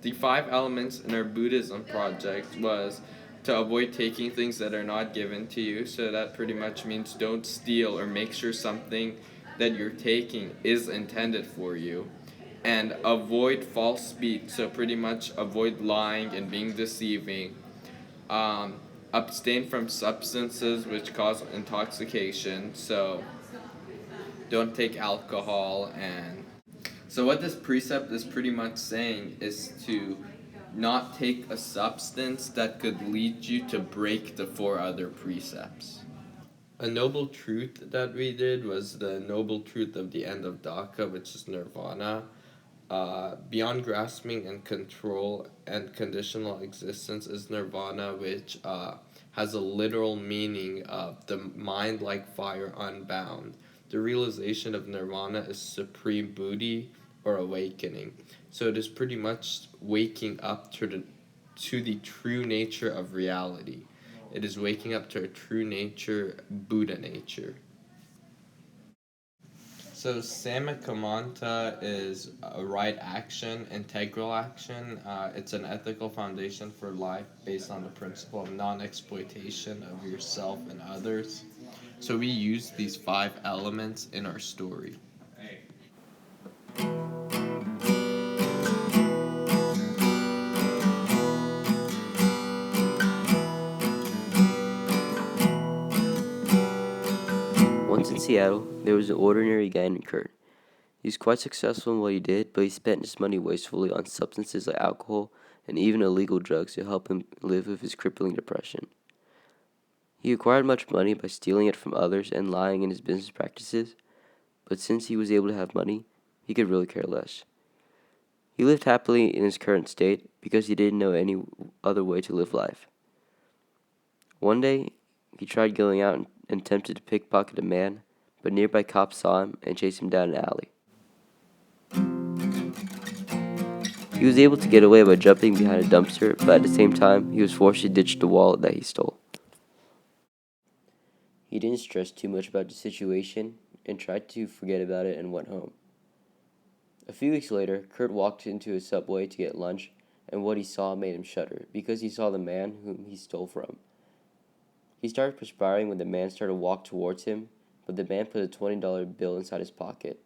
the 5 elements in our Buddhism project was to avoid taking things that are not given to you. So that pretty much means don't steal or make sure something that you're taking is intended for you. And avoid false speech. So pretty much avoid lying and being deceiving. Um, Abstain from substances which cause intoxication. So don't take alcohol. And so what this precept is pretty much saying is to not take a substance that could lead you to break the 4 other precepts. A noble truth that we did was the noble truth of the end of Dhaka, which is nirvana. Beyond grasping and control and conditional existence is nirvana, which has a literal meaning of the mind like fire unbound. The realization of nirvana is supreme buddhi or awakening. So it is pretty much waking up to the true nature of reality. It is waking up to a true nature, Buddha nature. So Samakamanta is a right action, integral action. It's an ethical foundation for life based on the principle of non-exploitation of yourself and others. So we use these 5 elements in our story. Once in Seattle, there was an ordinary guy named Kurt. He was quite successful in what he did, but he spent his money wastefully on substances like alcohol and even illegal drugs to help him live with his crippling depression. He acquired much money by stealing it from others and lying in his business practices, but since he was able to have money, he could really care less. He lived happily in his current state because he didn't know any other way to live life. One day, he tried going out and attempted to pickpocket a man, but nearby cops saw him and chased him down an alley. He was able to get away by jumping behind a dumpster, but at the same time, he was forced to ditch the wallet that he stole. He didn't stress too much about the situation and tried to forget about it and went home. A few weeks later, Kurt walked into a Subway to get lunch, and what he saw made him shudder because he saw the man whom he stole from. He started perspiring when the man started to walk towards him, but the man put a $20 bill inside his pocket.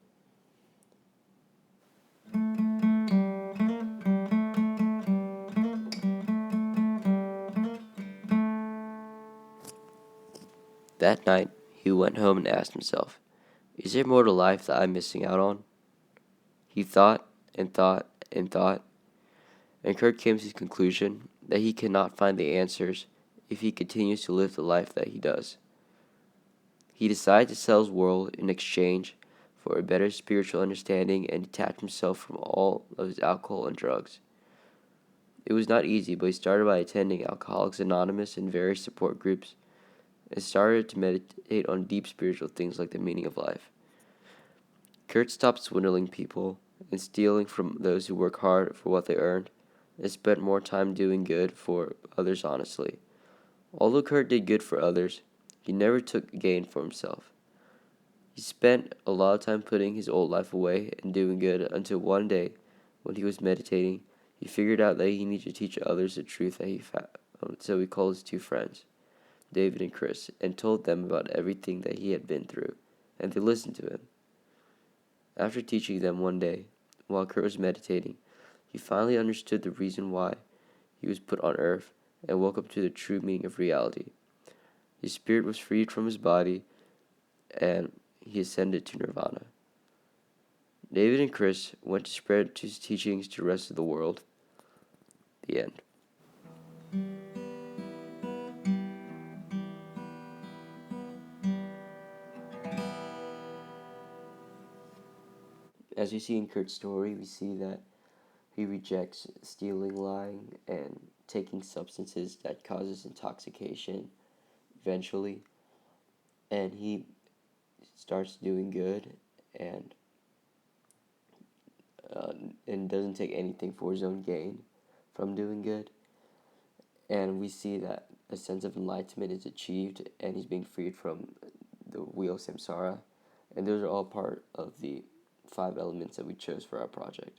That night, he went home and asked himself, "Is there more to life that I'm missing out on?" He thought and thought and thought, and Kurt came to the conclusion that he cannot find the answers if he continues to live the life that he does. He decided to sell his world in exchange for a better spiritual understanding and detach himself from all of his alcohol and drugs. It was not easy, but he started by attending Alcoholics Anonymous and various support groups and started to meditate on deep spiritual things like the meaning of life. Kurt stopped swindling people and stealing from those who work hard for what they earned and spent more time doing good for others honestly. Although Kurt did good for others, he never took gain for himself. He spent a lot of time putting his old life away and doing good until one day, when he was meditating, he figured out that he needed to teach others the truth that he found. So he called his 2 friends, David and Chris, and told them about everything that he had been through, and they listened to him. After teaching them one day, while Kurt was meditating, he finally understood the reason why he was put on earth and woke up to the true meaning of reality. His spirit was freed from his body, and he ascended to nirvana. David and Chris went to spread his teachings to the rest of the world. The end. As we see in Kurt's story, we see that he rejects stealing, lying, and taking substances that causes intoxication eventually, and he starts doing good and doesn't take anything for his own gain from doing good. And we see that a sense of enlightenment is achieved and he's being freed from the wheel of samsara. And those are all part of the 5 elements that we chose for our project.